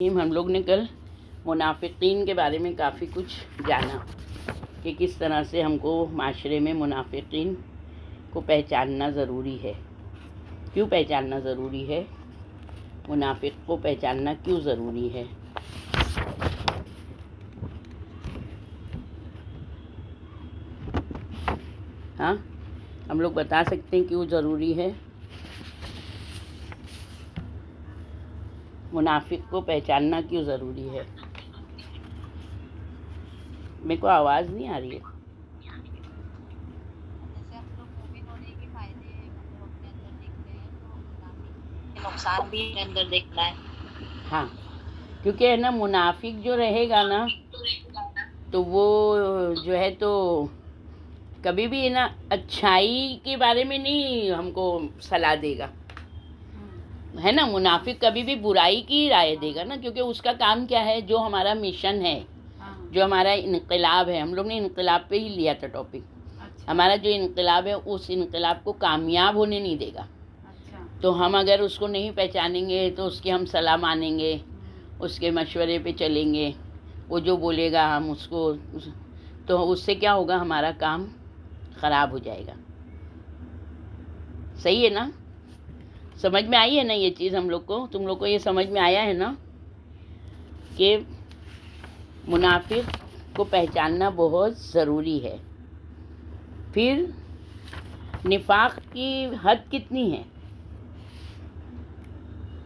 ہم لوگ نے کل منافقین کے بارے میں کافی کچھ جانا کہ کس طرح سے ہم کو معاشرے میں منافقین کو پہچاننا ضروری ہے. کیوں پہچاننا ضروری ہے؟ منافق کو پہچاننا کیوں ضروری ہے؟ ہاں، ہم لوگ بتا سکتے ہیں کیوں ضروری ہے؟ منافق کو پہچاننا کیوں ضروری ہے؟ میرے کو آواز نہیں آ رہی ہے. جیسے ہم لوگ مومن ہونے کے فائدے مطلب اپنے اندر دیکھ رہے ہیں تو منافق کے نقصان بھی اپنے اندر دیکھنا ہے. ہاں، کیونکہ ہے نا منافق جو رہے گا نا تو وہ جو ہے تو کبھی بھی نا اچھائی کے بارے میں نہیں ہم کو صلاح دے گا، ہے نا. منافق کبھی بھی برائی کی رائے دے گا نا، کیونکہ اس کا کام کیا ہے، جو ہمارا مشن ہے، جو ہمارا انقلاب ہے. ہم لوگ نے انقلاب پہ ہی لیا تھا ٹاپک. ہمارا جو انقلاب ہے اس انقلاب کو کامیاب ہونے نہیں دے گا. تو ہم اگر اس کو نہیں پہچانیں گے تو اس کی ہم صلاح مانیں گے، اس کے مشورے پہ چلیں گے، وہ جو بولے گا ہم اس کو، تو اس سے کیا ہوگا، ہمارا کام خراب ہو جائے گا. صحیح ہے نا؟ سمجھ میں آئی ہے نا یہ چیز ہم لوگ کو؟ تم لوگ کو یہ سمجھ میں آیا ہے نا کہ منافق کو پہچاننا بہت ضروری ہے. پھر نفاق کی حد کتنی ہے؟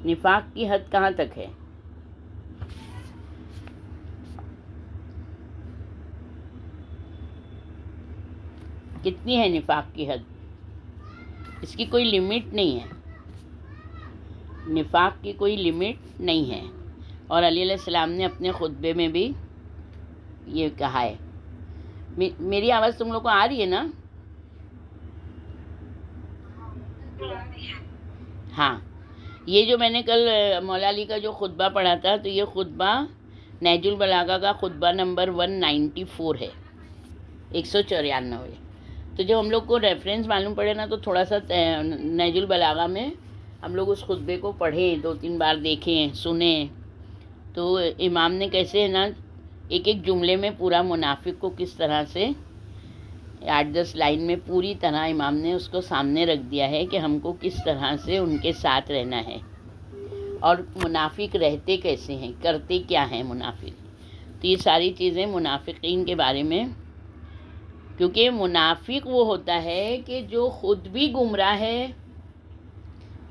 نفاق کی حد کہاں تک ہے؟ کتنی ہے نفاق کی حد؟ اس کی کوئی لمٹ نہیں ہے. نفاق کی کوئی لمٹ نہیں ہے. اور علی علیہ السلام نے اپنے خطبے میں بھی یہ کہا ہے. میری آواز تم لوگ کو آ رہی ہے نا؟ ہاں، یہ جو میں نے کل مولا علی کا جو خطبہ پڑھا تھا، تو یہ خطبہ نہج البلاغہ کا خطبہ نمبر 194 ہے، 194. تو جب ہم لوگ کو ریفرنس معلوم پڑے نا تو تھوڑا سا نہج البلاغہ میں ہم لوگ اس خطبے کو پڑھیں، 2-3 بار دیکھیں، سنیں. تو امام نے کیسے ہے نا ایک ایک جملے میں پورا منافق کو کس طرح سے 8-10 لائن میں پوری طرح امام نے اس کو سامنے رکھ دیا ہے کہ ہم کو کس طرح سے ان کے ساتھ رہنا ہے، اور منافق رہتے کیسے ہیں، کرتے کیا ہیں منافق. تو یہ ساری چیزیں منافقین کے بارے میں، کیونکہ منافق وہ ہوتا ہے کہ جو خود بھی گمراہ ہے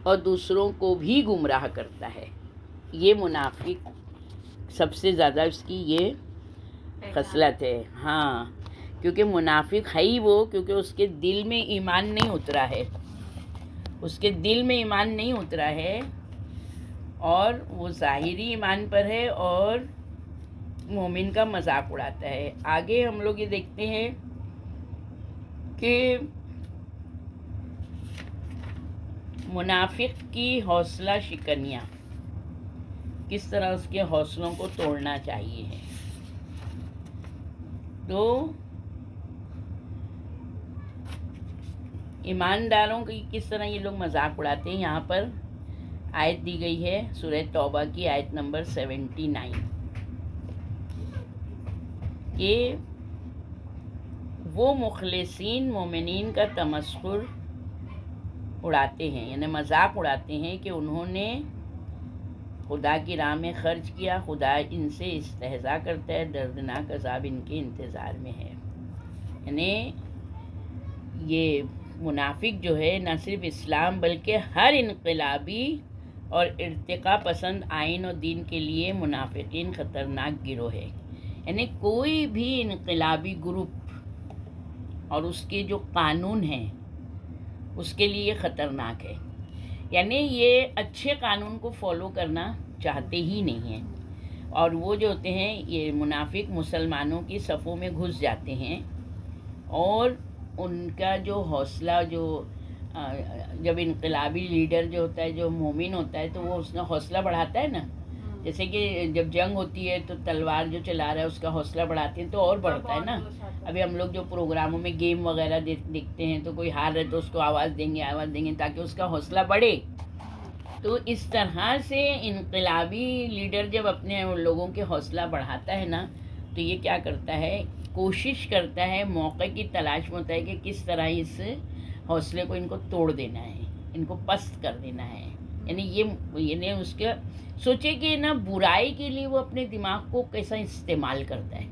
اور دوسروں کو بھی گمراہ کرتا ہے. یہ منافق سب سے زیادہ اس کی یہ خصلت ہے. ہاں، کیونکہ منافق ہے ہی وہ، کیونکہ اس کے دل میں ایمان نہیں اترا ہے، اس کے دل میں ایمان نہیں اترا ہے، اور وہ ظاہری ایمان پر ہے اور مومن کا مذاق اڑاتا ہے. آگے ہم لوگ یہ دیکھتے ہیں کہ منافق کی حوصلہ شکنیاں، کس طرح اس کے حوصلوں کو توڑنا چاہیے ہے. تو ایمانداروں کی کس طرح یہ لوگ مذاق اڑاتے ہیں. یہاں پر آیت دی گئی ہے سورہ توبہ کی آیت نمبر 79 کہ وہ مخلصین مومنین کا تمسخر اڑاتے ہیں، یعنی مذاق اڑاتے ہیں کہ انہوں نے خدا کی راہ میں خرچ کیا، خدا ان سے استہزاء کرتا ہے، دردناک عذاب ان کے انتظار میں ہے. یعنی یہ منافق جو ہے نہ صرف اسلام بلکہ ہر انقلابی اور ارتقاء پسند آئین اور دین کے لیے منافقین خطرناک گروہ ہے. یعنی کوئی بھی انقلابی گروپ اور اس کے جو قانون ہیں اس کے لیے خطرناک ہے. یعنی یہ اچھے قانون کو فالو کرنا چاہتے ہی نہیں ہیں، اور وہ جو ہوتے ہیں یہ منافق مسلمانوں کی صفوں میں گھس جاتے ہیں، اور ان کا جو حوصلہ، جو جب انقلابی لیڈر جو ہوتا ہے، جو مومن ہوتا ہے، تو وہ اس کا حوصلہ بڑھاتا ہے نا. جیسے کہ جب جنگ ہوتی ہے تو تلوار جو چلا رہا ہے اس کا حوصلہ بڑھاتے ہیں تو اور بڑھتا ہے نا. ابھی ہم لوگ جو پروگراموں میں گیم وغیرہ دیکھتے ہیں تو کوئی ہار رہے تو اس کو آواز دیں گے تاکہ اس کا حوصلہ بڑھے. تو اس طرح سے انقلابی لیڈر جب اپنے لوگوں کے حوصلہ بڑھاتا ہے نا تو یہ کیا کرتا ہے، کوشش کرتا ہے، موقع کی تلاش میں ہوتا ہے کہ کس طرح اس حوصلے کو ان کو توڑ دینا ہے، ان کو پست کر دینا ہے. یعنی اس کے سوچے کہ نا برائی کے لیے وہ اپنے دماغ کو کیسا استعمال کرتا ہے.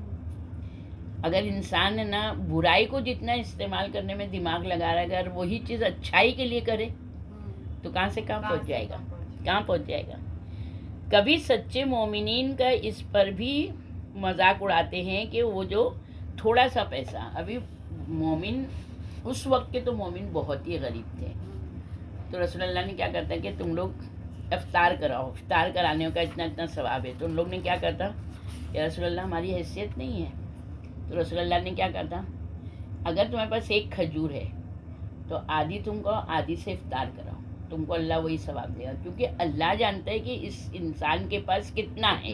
اگر انسان ہے نا برائی کو جتنا استعمال کرنے میں دماغ لگا رہا ہے، اگر وہی چیز اچھائی کے لیے کرے تو کہاں سے کہاں پہنچ جائے گا، کہاں پہنچ جائے گا. کبھی سچے مومنین کا اس پر بھی مذاق اڑاتے ہیں کہ وہ جو تھوڑا سا پیسہ، ابھی مومن اس وقت کے تو مومن بہت ہی غریب تھے، تو رسول اللہ نے کیا کرتا ہے کہ تم لوگ افطار کراؤ، افطار کرانے کا اتنا اتنا ثواب ہے. تو ان لوگ نے کیا کرتا کہ رسول اللہ ہماری حیثیت نہیں ہے. تو رسول اللہ نے کیا کرتا، اگر تمہارے پاس ایک کھجور ہے تو آدھی تم کو، آدھی سے افطار کراؤ، تم کو اللہ وہی ثواب دے گا، کیونکہ اللہ جانتا ہے کہ اس انسان کے پاس کتنا ہے.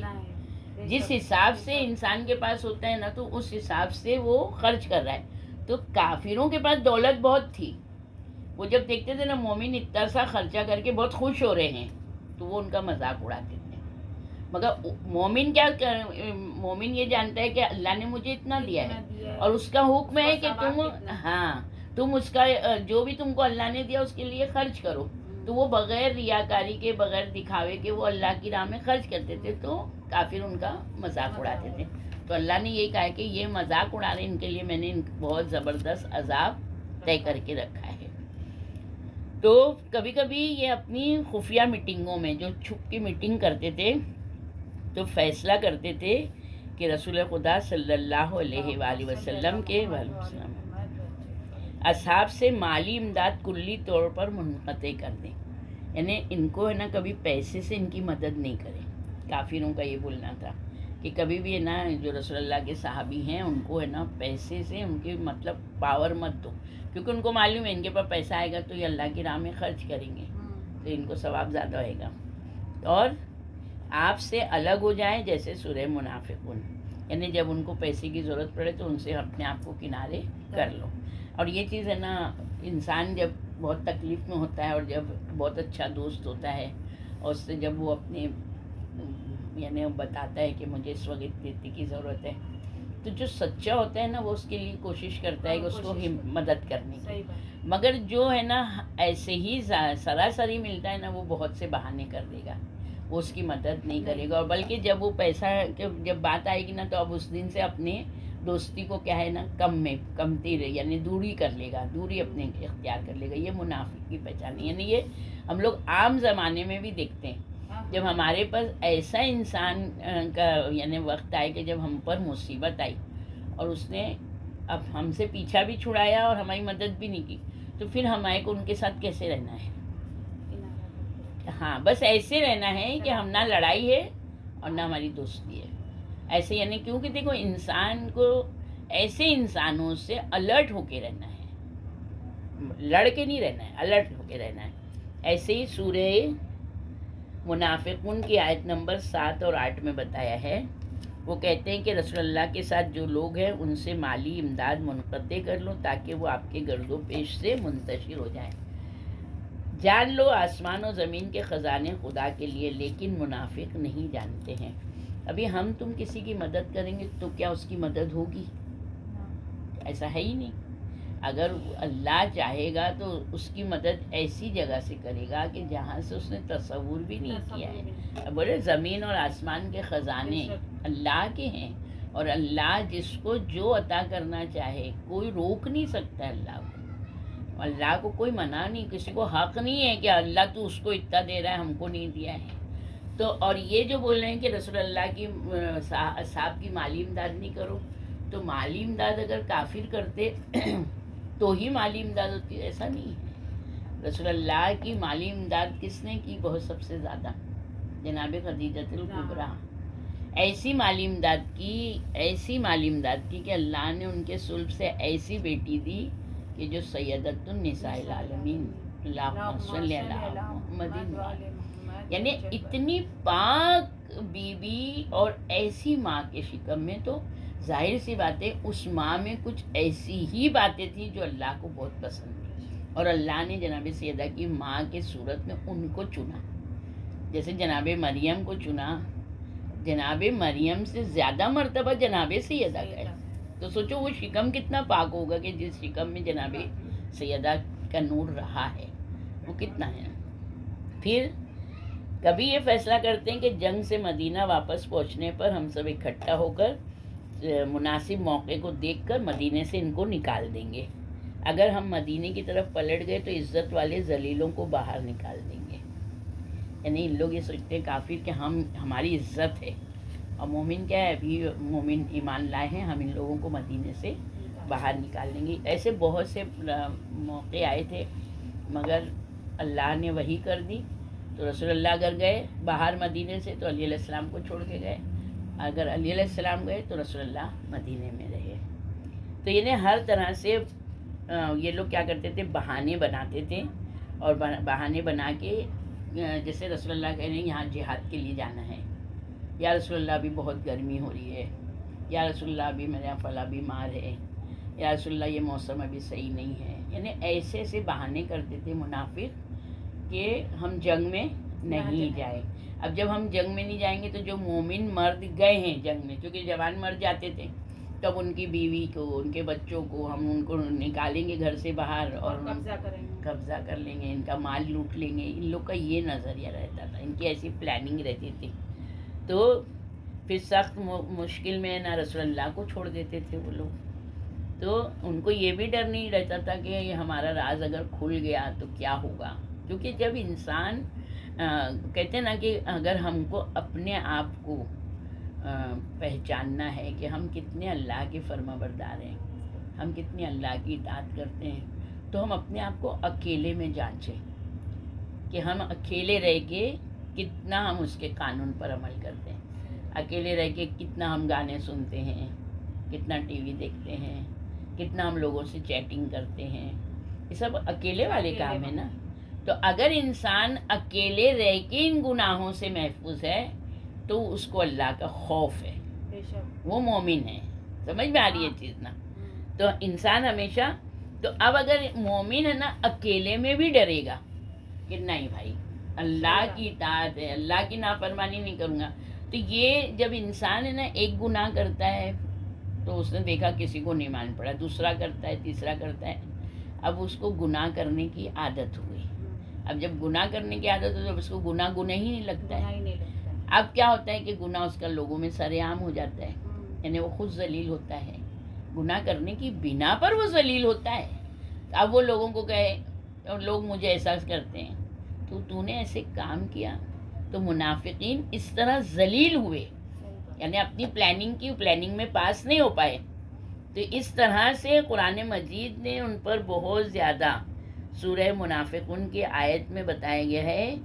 جس حساب سے انسان کے پاس ہوتا ہے نا تو اس حساب سے وہ خرچ کر رہا ہے. تو کافروں کے پاس دولت بہت تھی، وہ جب دیکھتے تھے نا مومن اتنا سا خرچہ کر کے بہت خوش ہو رہے ہیں تو وہ ان کا مذاق اڑاتے تھے. مگر مومن کیا مومن یہ جانتا ہے کہ اللہ نے مجھے اتنا دیا ہے اور اس کا حکم ہے کہ تم اس کا جو بھی تم کو اللہ نے دیا اس کے لیے خرچ کرو. تو وہ بغیر ریاکاری کے، بغیر دکھاوے کے وہ اللہ کی راہ میں خرچ کرتے تھے، تو کافر ان کا مذاق اڑاتے تھے. تو اللہ نے یہ کہا کہ یہ مذاق اڑا رہے، ان کے لیے میں نے بہت زبردست عذاب طے کر کے رکھا ہے. تو کبھی کبھی یہ اپنی خفیہ میٹنگوں میں جو چھپ کی میٹنگ کرتے تھے تو فیصلہ کرتے تھے کہ رسول خدا صلی اللہ علیہ وآلہ وسلم کے اصحاب سے مالی امداد کلی طور پر منقطع کر دیں. یعنی ان کو ہے نا کبھی پیسے سے ان کی مدد نہیں کریں. کافروں کا یہ بولنا تھا کہ کبھی بھی ہے نا جو رسول اللہ کے صحابی ہیں ان کو ہے نا پیسے سے ان کی مطلب پاور مت دو، کیونکہ ان کو معلوم ہے ان کے پاس پیسہ آئے گا تو یہ اللہ کی راہ میں خرچ کریں گے تو ان کو ثواب زیادہ ہوئے گا. اور آپ سے الگ ہو جائیں جیسے سورہ منافقون، یعنی جب ان کو پیسے کی ضرورت پڑے تو ان سے اپنے آپ کو کنارے کر لو. اور یہ چیز ہے نا انسان جب بہت تکلیف میں ہوتا ہے اور جب بہت اچھا دوست ہوتا ہے اور اس سے جب وہ اپنے یعنی بتاتا ہے کہ مجھے اس وقت اتنی کی ضرورت ہے تو جو سچا ہوتا ہے نا وہ اس کے لیے کوشش کرتا ہے کہ اس کو مدد کرنے کی. مگر جو ہے نا ایسے ہی سراسری ملتا ہے نا وہ بہت سے بہانے کر دے گا، وہ اس کی مدد نہیں کرے گا. اور بلکہ جب وہ پیسہ جب بات آئے گی نا تو اب اس دن سے اپنے دوستی کو کیا ہے نا کمتی یعنی دوری کر لے گا، دوری اپنے اختیار کر لے گا. یہ منافق کی پہچان ہے. یعنی یہ ہم لوگ عام زمانے میں بھی دیکھتے ہیں جب ہمارے پاس ایسا انسان کا یعنی وقت آئے کہ جب ہم پر مصیبت آئی اور اس نے اب ہم سے پیچھا بھی چھڑایا اور ہماری مدد بھی نہیں کی تو پھر ہمارے کو ان کے ساتھ کیسے رہنا ہے؟ ہاں بس ایسے رہنا ہے کہ ہم نہ لڑائی ہے اور نہ ہماری دوستی ہے. ایسے یعنی کیونکہ دیکھو انسان کو ایسے انسانوں سے الرٹ ہو کے رہنا ہے، لڑ کے نہیں رہنا ہے، الرٹ ہو کے رہنا ہے. ایسے ہی سورہ منافقون کی آیت نمبر 7 اور 8 میں بتایا ہے، وہ کہتے ہیں کہ رسول اللہ کے ساتھ جو لوگ ہیں ان سے مالی امداد منقطع کر لو تاکہ وہ آپ کے گرد و پیش سے منتشر ہو جائیں. جان لو آسمان و زمین کے خزانے خدا کے لیے، لیکن منافق نہیں جانتے ہیں. ابھی ہم تم کسی کی مدد کریں گے تو کیا اس کی مدد ہوگی؟ ایسا ہے ہی نہیں. اگر اللہ چاہے گا تو اس کی مدد ایسی جگہ سے کرے گا کہ جہاں سے اس نے تصور بھی نہیں کیا ہے. بولے زمین اور آسمان کے خزانے اللہ کے ہیں اور اللہ جس کو جو عطا کرنا چاہے کوئی روک نہیں سکتا. اللہ کو کوئی منع نہیں، کسی کو حق نہیں ہے کہ اللہ تو اس کو اتنا دے رہا ہے ہم کو نہیں دیا ہے. تو اور یہ جو بول رہے ہیں کہ رسول اللہ کی اصحاب کی مالی امداد نہیں کرو، تو مالی امداد اگر کافر کرتے تو ہی مالی امداد ہوتی ہے، ایسا نہیں ہے. رسول اللہ کی مالی امداد کس نے کی بہت سب سے زیادہ؟ جناب خدیجۃ الکبریٰ. ایسی مالی امداد کی کہ اللہ نے ان کے صلب سے ایسی بیٹی دی کہ جو سیدۃ النساء العالمین، اللہم صلی علی محمد. یعنی اتنی پاک بی بی اور ایسی ماں کے شکم میں تو ظاہر سی بات ہے اس ماں میں کچھ ایسی ہی باتیں تھیں جو اللہ کو بہت پسند تھی اور اللہ نے جناب سیدہ کی ماں کے صورت میں ان کو چنا. جیسے جناب مریم کو چنا، جناب مریم سے زیادہ مرتبہ جناب سیدہ کا ہے، تو سوچو وہ شکم کتنا پاک ہوگا کہ جس شکم میں جناب سیدہ کا نور رہا ہے وہ کتنا ہے۔ پھر کبھی یہ فیصلہ کرتے ہیں کہ جنگ سے مدینہ واپس پہنچنے پر ہم سب اکٹھا ہو کر مناسب موقع کو دیکھ کر مدینے سے ان کو نکال دیں گے، اگر ہم مدینے کی طرف پلٹ گئے تو عزت والے ذلیلوں کو باہر نکال دیں گے۔ یعنی ان لوگ یہ سوچتے ہیں کافر کہ ہماری عزت ہے، اور مومن کیا ہے، ابھی مومن ایمان لائے ہیں، ہم ان لوگوں کو مدینے سے باہر نکال دیں گے۔ ایسے بہت سے موقع آئے تھے، مگر اللہ نے وحی کر دی، تو رسول اللہ اگر گئے باہر مدینے سے تو علی علیہ السلام کو چھوڑ کے گئے، اگر علی علیہ السلام گئے تو رسول اللہ مدینے میں رہے۔ تو انہیں ہر طرح سے یہ لوگ کیا کرتے تھے، بہانے بناتے تھے، اور بہانے بنا کے جیسے رسول اللہ کہہ رہے ہیں یہاں جہاد کے لیے جانا ہے، یا رسول اللہ ابھی بہت گرمی ہو رہی ہے، یا رسول اللہ ابھی میرا فلاں بیمار ہے، یا رسول اللہ یہ موسم ابھی صحیح نہیں ہے، یعنی ایسے ایسے بہانے کرتے تھے منافق کہ ہم جنگ میں نہیں جائیں۔ اب جب ہم جنگ میں نہیں جائیں گے تو جو مومن مرد گئے ہیں جنگ میں، کیونکہ جوان مر جاتے تھے، تب ان کی بیوی کو، ان کے بچوں کو ہم ان کو نکالیں گے گھر سے باہر اور قبضہ کر لیں گے، ان کا مال لوٹ لیں گے۔ ان لوگ کا یہ نظریہ رہتا تھا، ان کی ایسی پلاننگ رہتی تھی۔ تو پھر سخت مشکل میں نہ رسول اللہ کو چھوڑ دیتے تھے وہ لوگ، تو ان کو یہ بھی ڈر نہیں رہتا تھا کہ یہ ہمارا راز اگر کھل گیا تو کیا ہوگا، کیونکہ جب انسان کہتے ہیں نا کہ اگر ہم کو اپنے آپ کو پہچاننا ہے کہ ہم کتنے اللہ کے فرما بردار ہیں، ہم کتنے اللہ کی اطاعت کرتے ہیں، تو ہم اپنے آپ کو اکیلے میں جانچیں کہ ہم اکیلے رہ کے کتنا ہم اس کے قانون پر عمل کرتے ہیں، اکیلے رہ کے کتنا ہم گانے سنتے ہیں، کتنا ٹی وی دیکھتے ہیں، کتنا ہم لوگوں سے چیٹنگ کرتے ہیں، یہ سب اکیلے والے کام ہے نا۔ تو اگر انسان اکیلے رہ کے ان گناہوں سے محفوظ ہے تو اس کو اللہ کا خوف ہے، وہ مومن ہے۔ سمجھ میں آ رہی ہے چیز نا؟ تو انسان ہمیشہ، تو اب اگر مومن ہے نا اکیلے میں بھی ڈرے گا کہ نہیں بھائی اللہ کی اطاعت ہے، اللہ کی نافرمانی نہیں کروں گا، تو یہ جب انسان ہے نا ایک گناہ کرتا ہے تو اس نے دیکھا کسی کو نہیں مان پڑا، دوسرا کرتا ہے، تیسرا کرتا ہے، اب اس کو گناہ کرنے کی عادت ہوئی۔ اب جب گناہ کرنے کی عادت ہو تو اس کو گناہ ہی نہیں لگتا ہے۔ اب کیا ہوتا ہے کہ گناہ اس کا لوگوں میں سر عام ہو جاتا ہے، یعنی وہ خود ذلیل ہوتا ہے، گناہ کرنے کی بنا پر وہ ذلیل ہوتا ہے۔ اب وہ لوگوں کو کہے، اور لوگ مجھے احساس کرتے ہیں تو نے ایسے کام کیا، تو منافقین اس طرح ذلیل ہوئے، یعنی اپنی پلاننگ میں پاس نہیں ہو پائے۔ تو اس طرح سے قرآن مجید نے ان پر بہت زیادہ، سورہ منافقون کی آیت میں بتایا گیا ہے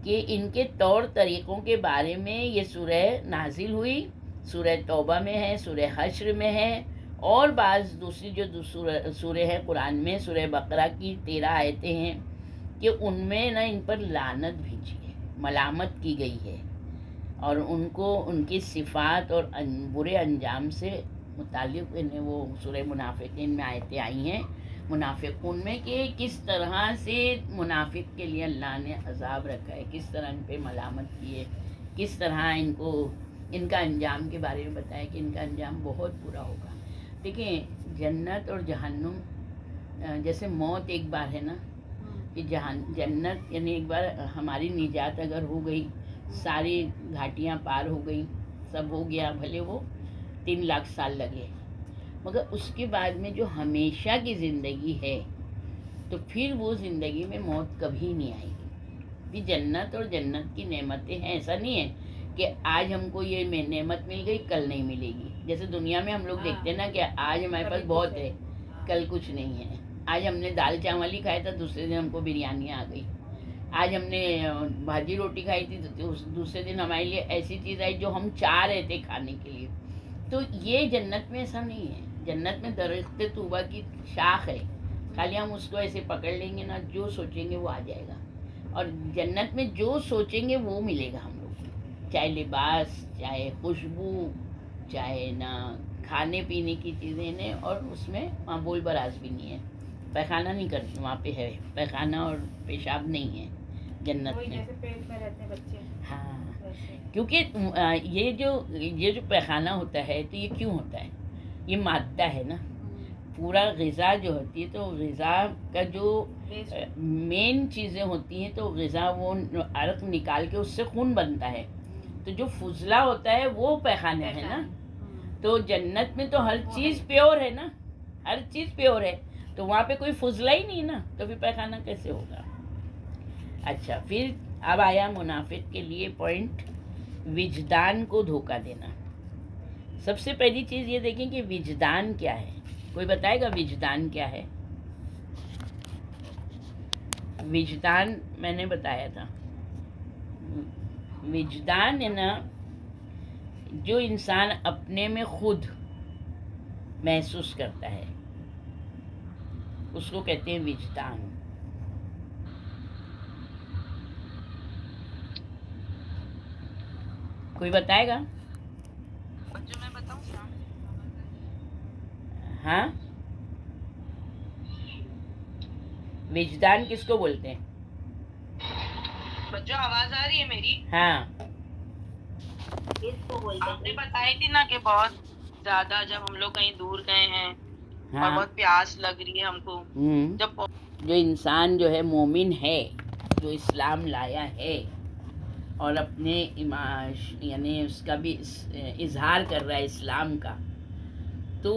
کہ ان کے طور طریقوں کے بارے میں یہ سورہ نازل ہوئی، سورہ توبہ میں ہے، سورہ حشر میں ہے، اور بعض دوسری جو سورہ ہے قرآن میں، سورہ بقرہ کی 13 آیتیں ہیں کہ ان میں نا ان پر لعنت بھیجی ہے، ملامت کی گئی ہے، اور ان کو ان کی صفات اور برے انجام سے متعلق وہ سورہ منافقین میں آیتیں آئی ہیں، منافقون میں، کہ کس طرح سے منافق کے لیے اللہ نے عذاب رکھا ہے، کس طرح ان پہ ملامت کی ہے، کس طرح ان کو ان کا انجام کے بارے میں بتایا کہ ان کا انجام بہت برا ہوگا۔ دیکھیں جنت اور جہنم، جیسے موت ایک بار ہے نا، کہ جنت یعنی ایک بار ہماری نجات اگر ہو گئی، ساری گھاٹیاں پار ہو گئی، سب ہو گیا، بھلے وہ 3 لاکھ سال لگے، مگر اس کے بعد میں جو ہمیشہ کی زندگی ہے تو پھر وہ زندگی میں موت کبھی نہیں آئے گی۔ جنت اور جنت کی نعمتیں ہیں، ایسا نہیں ہے کہ آج ہم کو یہ نعمت مل گئی کل نہیں ملے گی، جیسے دنیا میں ہم لوگ دیکھتے ہیں نا کہ آج ہمارے پاس بہت ہے کل کچھ نہیں ہے، آج ہم نے دال چاول ہی کھایا تھا دوسرے دن ہم کو بریانی آ گئی، آج ہم نے بھاجی روٹی کھائی تھی تو دوسرے دن ہمارے لیے ایسی چیز آئی جو ہم چاہ رہے تھے کھانے کے لیے۔ تو یہ جنت میں ایسا نہیں ہے، جنت میں درخت طوبہ کی شاخ ہے، خالی ہم اس کو ایسے پکڑ لیں گے نا، جو سوچیں گے وہ آ جائے گا، اور جنت میں جو سوچیں گے وہ ملے گا ہم لوگ کو، چاہے لباس، چاہے خوشبو، چاہے نہ کھانے پینے کی چیزیں نے، اور اس میں وہاں بول براز بھی نہیں ہے، پیخانہ نہیں کرتی وہاں پہ ہے، پیخانہ اور پیشاب نہیں ہے جنت میں. جیسے پیٹ میں رہتے ہیں بچے ہاں ویسے. کیونکہ یہ جو پیخانہ ہوتا ہے تو یہ کیوں ہوتا ہے؟ یہ مادہ ہے نا. پورا غذا جو ہوتی ہے تو غذا کا جو مین چیزیں ہوتی ہیں تو غذا وہ عرق نکال کے اس سے خون بنتا ہے. تو جو فضلہ ہوتا ہے وہ پیخانہ ہے نا. تو جنت میں تو ہر چیز پیور ہے نا, ہر چیز پیور ہے, تو وہاں پہ کوئی فضلہ ہی نہیں نا, تو پھر پیخانہ کیسے ہوگا؟ اچھا, پھر اب آیا منافق کے لیے پوائنٹ, وجدان کو دھوکہ دینا. سب سے پہلی چیز یہ دیکھیں کہ وجدان کیا ہے. کوئی بتائے گا وجدان کیا ہے؟ وجدان میں نے بتایا تھا. وجدان ہے نا, جو انسان اپنے میں خود محسوس کرتا ہے اس کو کہتے ہیں وجدان. کوئی بتائے گا؟ بچوں میں بتاؤں کیا؟ ہاں, وجدان کس کو بولتے ہیں؟ بچوں آواز آ رہی ہے میری؟ ہاں, آپ نے بتائی تھی نا کہ بہت زیادہ جب ہم لوگ کہیں دور گئے ہیں اور ہاں. بہت پیاس لگ رہی ہے ہم کو, جب جو انسان جو ہے مومن ہے, جو اسلام لایا ہے اور اپنے یعنی اس کا بھی اظہار کر رہا ہے اسلام کا, تو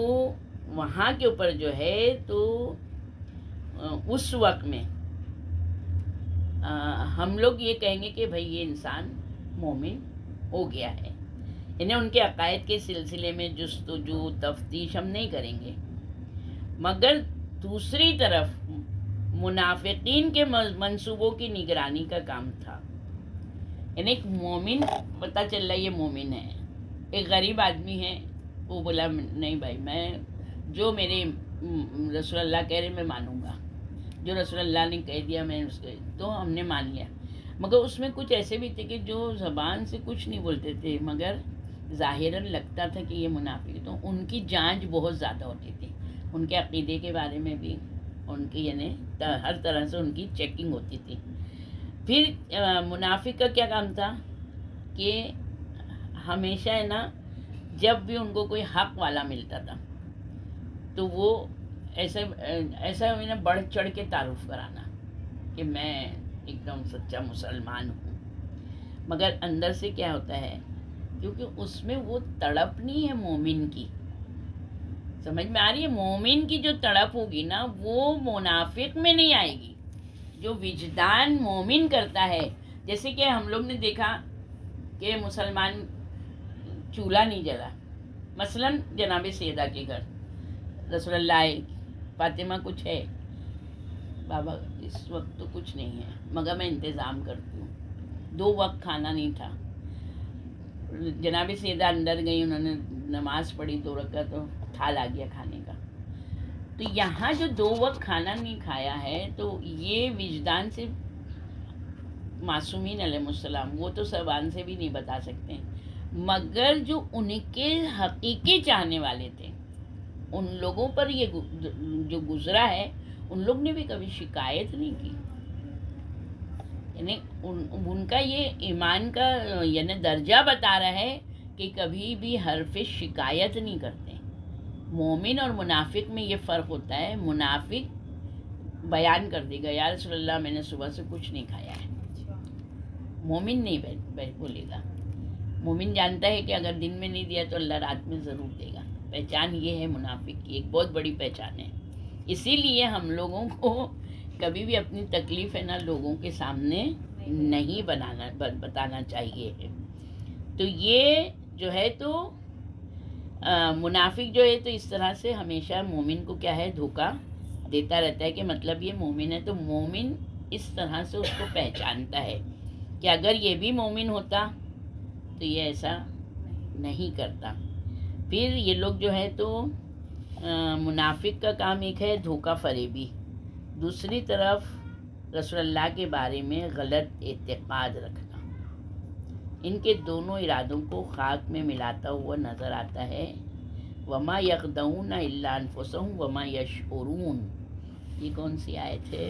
وہاں کے اوپر جو ہے تو اس وقت میں ہم لوگ یہ کہیں گے کہ بھئی یہ انسان مومن ہو گیا ہے. انہیں ان کے عقائد کے سلسلے میں جستجو تفتیش ہم نہیں کریں گے. مگر دوسری طرف منافقین کے منصوبوں کی نگرانی کا کام تھا. یعنی ایک مومن پتہ چل رہا ہے یہ مومن ہے, ایک غریب آدمی ہے, وہ بولا نہیں بھائی میں جو میرے رسول اللہ کہہ رہے میں مانوں گا, جو رسول اللہ نے کہہ دیا میں اس کے, تو ہم نے مان لیا. مگر اس میں کچھ ایسے بھی تھے کہ جو زبان سے کچھ نہیں بولتے تھے مگر ظاہراً لگتا تھا کہ یہ منافق. تو ان کی جانچ بہت زیادہ ہوتی تھی, ان کے عقیدے کے بارے میں بھی ان کی یعنی ہر طرح سے ان کی چیکنگ ہوتی تھی. پھر منافق کا کیا کام تھا کہ ہمیشہ ہے نا جب بھی ان کو کوئی حق والا ملتا تھا تو وہ ایسا بڑھ چڑھ کے تعارف کرانا کہ میں ایک دم سچا مسلمان ہوں. مگر اندر سے کیا ہوتا ہے, کیونکہ اس میں وہ تڑپ نہیں ہے مومن کی. سمجھ میں آ رہی ہے؟ مومن کی جو تڑپ ہوگی نا وہ منافق میں نہیں آئے گی. جو وجدان مومن کرتا ہے, جیسے کہ ہم لوگ نے دیکھا کہ مسلمان چولہا نہیں جلا, مثلاً جناب سیدہ کے گھر رسول اللہ, فاطمہ کچھ ہے, بابا اس وقت تو کچھ نہیں ہے مگر میں انتظام کرتی ہوں. 2 وقت کھانا نہیں تھا. جناب سیدہ اندر گئی, انہوں نے نماز پڑھی 2 رکعت, تو تھال آ گیا کھانے کا. تو یہاں جو 2 وقت کھانا نہیں کھایا ہے تو یہ وجدان سے معصومین علیہ السلام وہ تو زبان سے بھی نہیں بتا سکتے, مگر جو ان کے حقیقی چاہنے والے تھے ان لوگوں پر یہ جو گزرا ہے ان لوگ نے بھی کبھی شکایت نہیں کی. یعنی ان کا یہ ایمان کا یعنی درجہ بتا رہا ہے کہ کبھی بھی حرف شکایت نہیں کرتے. مومن اور منافق میں یہ فرق ہوتا ہے. منافق بیان کر دے گا یا رسول اللہ میں نے صبح سے کچھ نہیں کھایا ہے, مومن نہیں بولے گا. مومن جانتا ہے کہ اگر دن میں نہیں دیا تو اللہ رات میں ضرور دے گا. پہچان یہ ہے منافق کی, ایک بہت بڑی پہچان ہے. اسی لیے ہم لوگوں کو کبھی بھی اپنی تکلیف ہے نا لوگوں کے سامنے نہیں بتانا چاہیے. تو یہ جو ہے تو منافق جو ہے تو اس طرح سے ہمیشہ مومن کو کیا ہے دھوکہ دیتا رہتا ہے کہ مطلب یہ مومن ہے. تو مومن اس طرح سے اس کو پہچانتا ہے کہ اگر یہ بھی مومن ہوتا تو یہ ایسا نہیں کرتا. پھر یہ لوگ جو ہے تو منافق کا کام ایک ہے دھوکہ فریبی, دوسری طرف رسول اللہ کے بارے میں غلط اعتقاد رکھنا. ان کے دونوں ارادوں کو خاک میں ملاتا ہوا نظر آتا ہے. وما یخدعون الا انفسهم وما یشعرون. یہ کون سی آیت ہے؟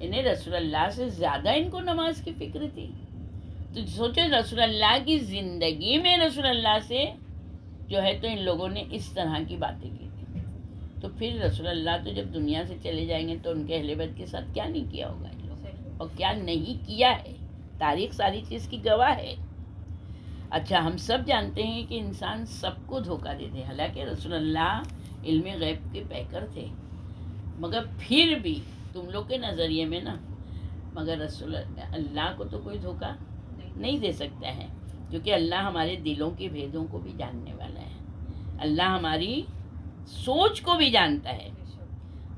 انہیں رسول اللہ سے زیادہ ان کو نماز کی فکر تھی. تو سوچو رسول اللہ کی زندگی میں رسول اللہ سے جو ہے تو ان لوگوں نے اس طرح کی باتیں کی تھی. تو پھر رسول اللہ تو جب دنیا سے چلے جائیں گے تو ان کے اہل بیت کے ساتھ کیا نہیں کیا ہوگا ان لوگوں، اور کیا نہیں کیا ہے. تاریخ ساری چیز کی گواہ ہے. اچھا، ہم سب جانتے ہیں کہ انسان سب کو دھوکہ دیتے ہیں، حالانکہ رسول اللہ علم غیب کے پیکر تھے، مگر پھر بھی تم لوگ کے نظریے میں نا، مگر رسول اللہ کو تو کوئی دھوکہ نہیں دے سکتا ہے، کیونکہ اللہ ہمارے دلوں کے بھیدوں کو بھی جاننے والا ہے. اللہ ہماری سوچ کو بھی جانتا ہے.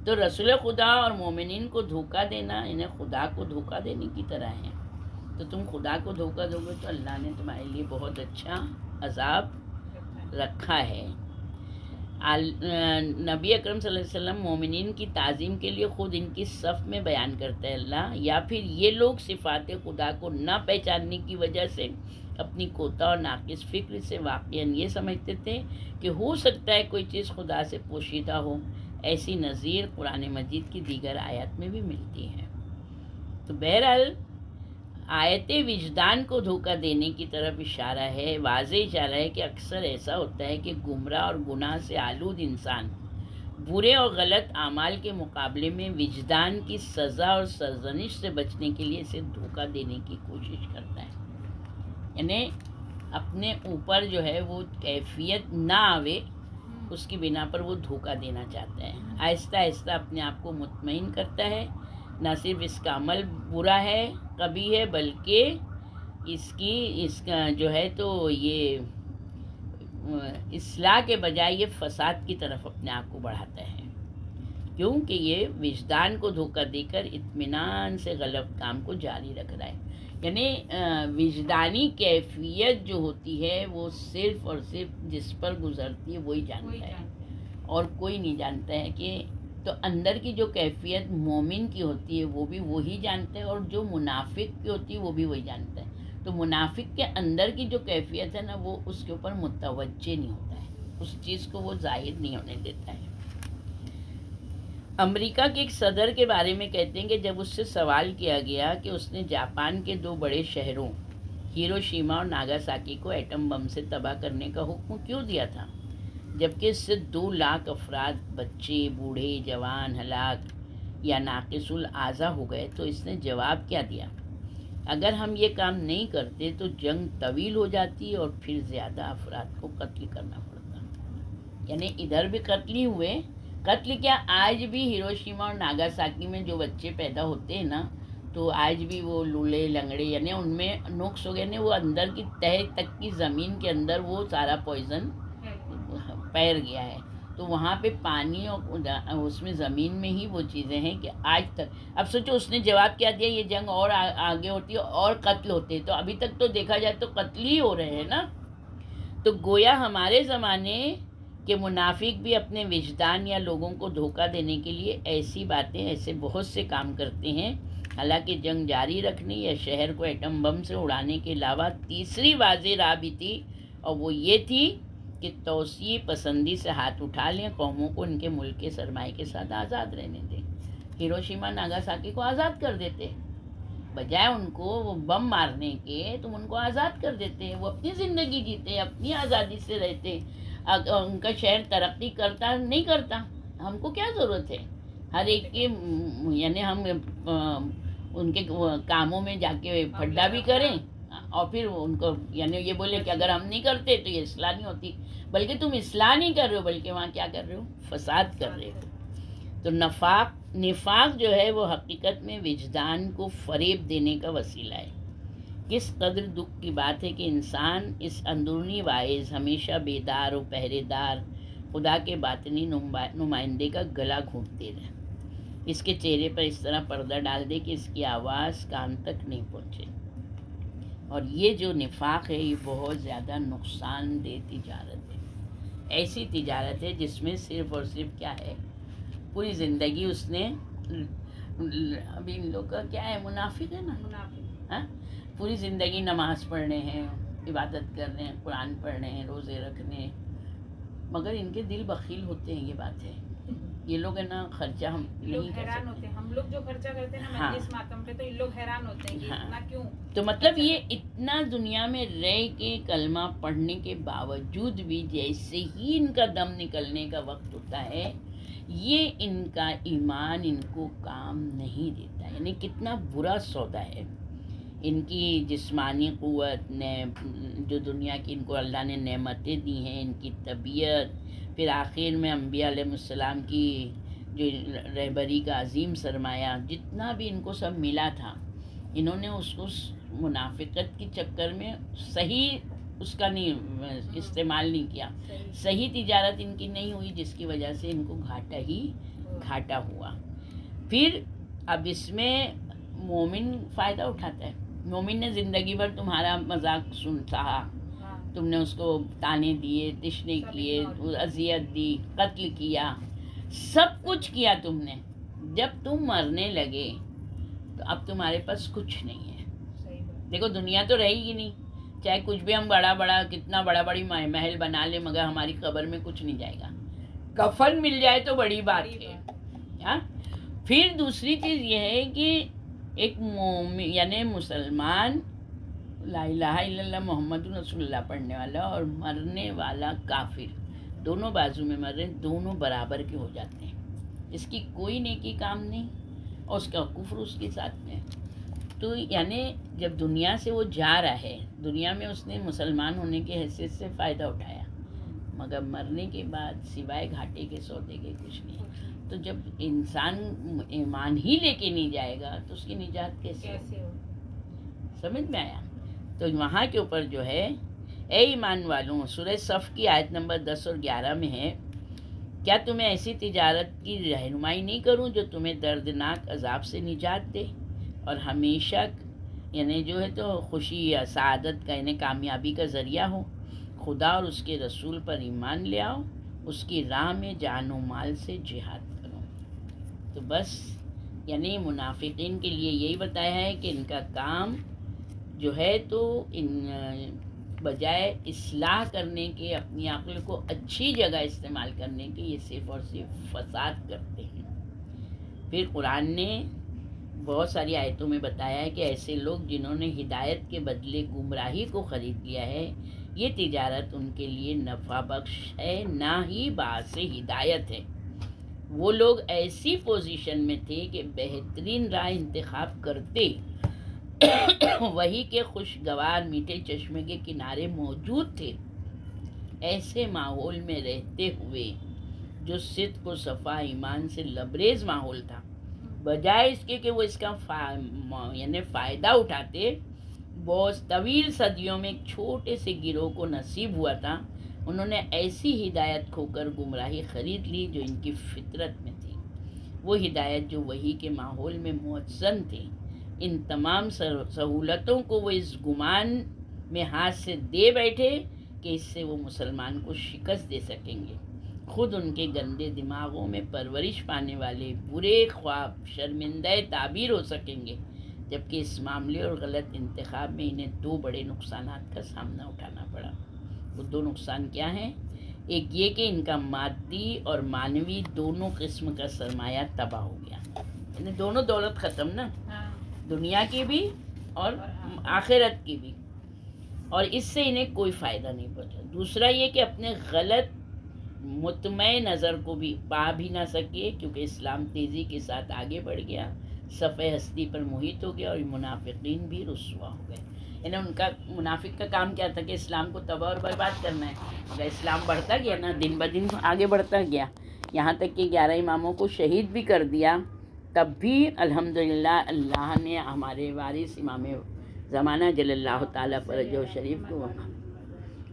تو رسول خدا اور مومنین کو دھوکہ دینا انہیں خدا کو دھوکہ دینے کی طرح ہے. تو تم خدا کو دھوکہ دو گے تو اللہ نے تمہارے لیے بہت اچھا عذاب رکھا ہے. نبی اکرم صلی اللہ علیہ وسلم مومنین کی تعظیم کے لیے خود ان کی صف میں بیان کرتا ہے اللہ، یا پھر یہ لوگ صفات خدا کو نہ پہچاننے کی وجہ سے اپنی کوتا اور ناقص فکر سے واقعاً یہ سمجھتے تھے کہ ہو سکتا ہے کوئی چیز خدا سے پوشیدہ ہو. ایسی نظیر قرآن مجید کی دیگر آیات میں بھی ملتی ہے. تو بہرحال آیت وجدان کو دھوکہ دینے کی طرف اشارہ ہے، واضح اشارہ ہے کہ اکثر ایسا ہوتا ہے کہ گمراہ اور گناہ سے آلود انسان برے اور غلط اعمال کے مقابلے میں وجدان کی سزا اور سرزنش سے بچنے کے لیے اسے دھوکہ دینے کی کوشش کرتا ہے. یعنی اپنے اوپر جو ہے وہ کیفیت نہ آوے، اس کی بنا پر وہ دھوکہ دینا چاہتا ہے. آہستہ آہستہ اپنے آپ کو مطمئن کرتا ہے نہ صرف اس کا عمل برا ہے کبھی ہے، بلکہ اس کا جو ہے تو یہ اصلاح کے بجائے یہ فساد کی طرف اپنے آپ کو بڑھاتا ہے، کیونکہ یہ وجدان کو دھوکہ دے کر اطمینان سے غلط کام کو جاری رکھ رہا ہے. یعنی وجدانی کیفیت جو ہوتی ہے وہ صرف اور صرف جس پر گزرتی ہے وہی جانتا ہے، اور کوئی نہیں جانتا ہے. کہ تو اندر کی جو کیفیت مومن کی ہوتی ہے وہ بھی وہی جانتا ہے، اور جو منافق کی ہوتی ہے وہ بھی وہی جانتا ہے. تو منافق کے اندر کی جو کیفیت ہے نا وہ اس کے اوپر متوجہ نہیں ہوتا ہے، اس چیز کو وہ ظاہر نہیں ہونے دیتا ہے. امریکہ کے ایک صدر کے بارے میں کہتے ہیں کہ جب اس سے سوال کیا گیا کہ اس نے جاپان کے 2 بڑے شہروں ہیروشیما اور ناگاساکی کو ایٹم بم سے تباہ کرنے کا حکم کیوں دیا تھا، جبکہ اس سے 2 لاکھ افراد بچے، بوڑھے، جوان ہلاک یا ناقص الاعضاء ہو گئے، تو اس نے جواب کیا دیا، اگر ہم یہ کام نہیں کرتے تو جنگ طویل ہو جاتی اور پھر زیادہ افراد کو قتل کرنا پڑتا. یعنی ادھر بھی قتل ہی ہوئے. قتل کیا، آج بھی ہیروشیما اور ناگاساکی میں جو بچے پیدا ہوتے ہیں نا، تو آج بھی وہ لولے لنگڑے، یعنی ان میں نقص ہو گیا، یعنی وہ اندر کی تہہ تک کی زمین کے اندر وہ سارا پوائزن پیر گیا ہے. تو وہاں پہ پانی اور اس میں زمین میں ہی وہ چیزیں ہیں کہ آج تک. اب سوچو اس نے جواب کیا دیا، یہ جنگ اور آگے ہوتی ہے اور قتل ہوتے، تو ابھی تک تو دیکھا جائے تو قتل ہی ہو رہے ہیں نا. تو گویا ہمارے زمانے کہ منافق بھی اپنے وجدان یا لوگوں کو دھوکہ دینے کے لیے ایسی باتیں، ایسے بہت سے کام کرتے ہیں. حالانکہ جنگ جاری رکھنے یا شہر کو ایٹم بم سے اڑانے کے علاوہ تیسری واضح راہ بھی تھی، اور وہ یہ تھی کہ توسیع پسندی سے ہاتھ اٹھا لیں، قوموں کو ان کے ملک کے سرمایے کے ساتھ آزاد رہنے دیں. ہیروشیما ناگاساکی کو آزاد کر دیتے، بجائے ان کو وہ بم مارنے کے تم ان کو آزاد کر دیتے، وہ اپنی زندگی جیتے، اپنی آزادی سے رہتے. ان کا شہر ترقی کرتا نہیں کرتا، ہم کو کیا ضرورت ہے ہر ایک کے، یعنی ہم ان کے کاموں میں جا کے پھڈا بھی کریں اور پھر ان کو یعنی یہ بولے کہ اگر ہم نہیں کرتے تو یہ اصلاح نہیں ہوتی. بلکہ تم اصلاح نہیں کر رہے ہو، بلکہ وہاں کیا کر رہے ہو، فساد کر رہے ہو. تو نفاق جو ہے وہ حقیقت میں وجدان کو فریب دینے کا وسیلہ ہے. کس قدر دکھ کی بات ہے کہ انسان اس اندرونی واعظ، ہمیشہ بیدار و پہرے دار خدا کے باطنی نمائندے کا گلا گھونٹتے رہے، اس کے چہرے پر اس طرح پردہ ڈال دے کہ اس کی آواز کان تک نہیں پہنچے. اور یہ جو نفاق ہے یہ بہت زیادہ نقصان دہ تجارت ہے. ایسی تجارت ہے جس میں صرف اور صرف کیا ہے، پوری زندگی اس نے، ابھی ان لوگ کا کیا ہے، منافق ہے نا، ہاں، پوری زندگی نماز پڑھنے ہیں، عبادت کرنے ہیں، قرآن پڑھنے ہیں، روزے رکھنے ہیں، مگر ان کے دل بخیل ہوتے ہیں. یہ بات ہے، یہ لوگ ہے نا خرچہ ہم لوگ نہیں کر حیران سکتے. ہوتے ہیں. ہم لوگ جو خرچہ کرتے ہیں نا ہاں. مجلس ماتم پہ تو ان لوگ حیران ہوتے ہیں کہ ہاں. اتنا کیوں. تو مطلب یہ اتنا دنیا میں رہ کے کلمہ پڑھنے کے باوجود بھی جیسے ہی ان کا دم نکلنے کا وقت ہوتا ہے یہ ان کا ایمان ان کو کام نہیں دیتا. یعنی کتنا برا سودا ہے. ان کی جسمانی قوت نے جو دنیا کی ان کو اللہ نے نعمتیں دی ہیں، ان کی طبیعت، پھر آخر میں انبیاء علیہ السلام کی جو رہبری کا عظیم سرمایہ، جتنا بھی ان کو سب ملا تھا، انہوں نے اس کو منافقت کے چکر میں صحیح اس کا نہیں استعمال نہیں کیا. صحیح تجارت ان کی نہیں ہوئی، جس کی وجہ سے ان کو گھاٹا ہی گھاٹا ہوا. پھر اب اس میں مومن فائدہ اٹھاتا ہے. مومن نے زندگی بھر تمہارا مذاق سہا، تم نے اس کو تانے دیے، تشنے کیے، اذیت دی، قتل کیا، سب کچھ کیا تم نے. جب تم مرنے لگے تو اب تمہارے پاس کچھ نہیں ہے. دیکھو دنیا تو رہے گی نہیں، چاہے کچھ بھی ہم کتنا بڑی محل بنا لیں، مگر ہماری قبر میں کچھ نہیں جائے گا. کفن مل جائے تو بڑی بات ہے. پھر دوسری چیز یہ ہے کہ ایک مومن یعنی مسلمان لا الہ الا اللہ محمد رسول اللہ پڑھنے والا اور مرنے والا کافر، دونوں بازو میں مر رہے، دونوں برابر کے ہو جاتے ہیں. اس کی کوئی نیکی کام نہیں اور اس کا کفر اس کے ساتھ میں. تو یعنی جب دنیا سے وہ جا رہا ہے، دنیا میں اس نے مسلمان ہونے کی حیثیت سے فائدہ اٹھایا، مگر مرنے کے بعد سوائے گھاٹے کے سودے کے کچھ نہیں. تو جب انسان ایمان ہی لے کے نہیں جائے گا تو اس کی نجات کیسے ہو؟ سمجھ میں آیا؟ تو وہاں کے اوپر جو ہے اے ایمان والوں، سورہ صف کی آیت نمبر 10 اور 11 میں ہے، کیا تمہیں ایسی تجارت کی رہنمائی نہیں کروں جو تمہیں دردناک عذاب سے نجات دے اور ہمیشہ یعنی جو ہے تو خوشی یا سعادت کا یعنی کامیابی کا ذریعہ ہو. خدا اور اس کے رسول پر ایمان لے آؤ، اس کی راہ میں جان و مال سے جہاد کرو. تو بس یعنی منافقین کے لیے یہی بتایا ہے کہ ان کا کام جو ہے تو ان بجائے اصلاح کرنے کے، اپنی عقل کو اچھی جگہ استعمال کرنے کے، یہ صرف اور صرف فساد کرتے ہیں. پھر قرآن نے بہت ساری آیتوں میں بتایا ہے کہ ایسے لوگ جنہوں نے ہدایت کے بدلے گمراہی کو خرید لیا ہے، یہ تجارت ان کے لیے نفع بخش ہے نہ ہی باعث ہدایت ہے. وہ لوگ ایسی پوزیشن میں تھے کہ بہترین راہ انتخاب کرتے وہی کے خوشگوار میٹھے چشمے کے کنارے موجود تھے. ایسے ماحول میں رہتے ہوئے جو صدق و صفا ایمان سے لبریز ماحول تھا، بجائے اس کے کہ وہ اس کا یعنی فائدہ اٹھاتے، بہت طویل صدیوں میں ایک چھوٹے سے گروہ کو نصیب ہوا تھا، انہوں نے ایسی ہدایت کھو کر گمراہی خرید لی جو ان کی فطرت میں تھی. وہ ہدایت جو وحی کے ماحول میں مؤذن تھی. ان تمام سہولتوں کو وہ اس گمان میں ہاتھ سے دے بیٹھے کہ اس سے وہ مسلمان کو شکست دے سکیں گے. خود ان کے گندے دماغوں میں پرورش پانے والے برے خواب شرمندہ تعبیر ہو سکیں گے، جبکہ اس معاملے اور غلط انتخاب میں انہیں 2 بڑے نقصانات کا سامنا اٹھانا پڑا. وہ 2 نقصان کیا ہیں؟ ایک یہ کہ ان کا مادی اور معنوی دونوں قسم کا سرمایہ تباہ ہو گیا، یعنی دونوں دولت ختم نا، دنیا کی بھی اور آخرت کی بھی، اور اس سے انہیں کوئی فائدہ نہیں پہنچا. دوسرا یہ کہ اپنے غلط مطمع نظر کو بھی پا بھی نہ سکے، کیونکہ اسلام تیزی کے ساتھ آگے بڑھ گیا، صفحہ ہستی پر محیط ہو گیا اور منافقین بھی رسوا ہو گئے. یعنی ان کا منافق کا کام کیا تھا کہ اسلام کو تباہ اور برباد کرنا ہے، مگر اسلام بڑھتا گیا نا، دن بدن آگے بڑھتا گیا، یہاں تک کہ 11 اماموں کو شہید بھی کر دیا. تب بھی الحمدللہ اللہ نے ہمارے وارث امام زمانہ جل اللہ تعالیٰ فرجہ شریف کو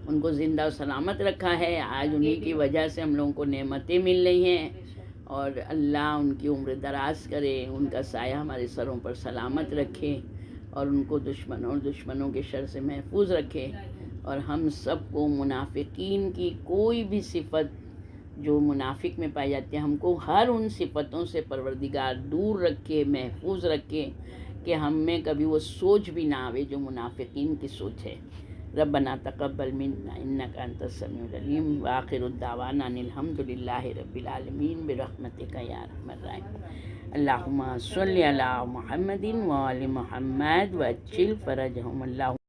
ان کو زندہ و سلامت رکھا ہے. آج انہی کی وجہ سے ہم لوگوں کو نعمتیں مل رہی ہیں، اور اللہ ان کی عمر دراز کرے، ان کا سایہ ہمارے سروں پر سلامت رکھے، اور ان کو دشمنوں کے شر سے محفوظ رکھے، اور ہم سب کو منافقین کی کوئی بھی صفت جو منافق میں پائی جاتی ہے، ہم کو ہر ان صفتوں سے پروردگار دور رکھے، محفوظ رکھے، کہ ہم میں کبھی وہ سوچ بھی نہ آوے جو منافقین کی سوچ ہے. ربنا تقبل منا انك انت السميع العلیم وآخر الدعوانا ان الحمد للہ رب العالمین برحمتک یا ارحم الراحمین اللہم صلی علی محمد وآل محمد وعجل فرجہم اللہ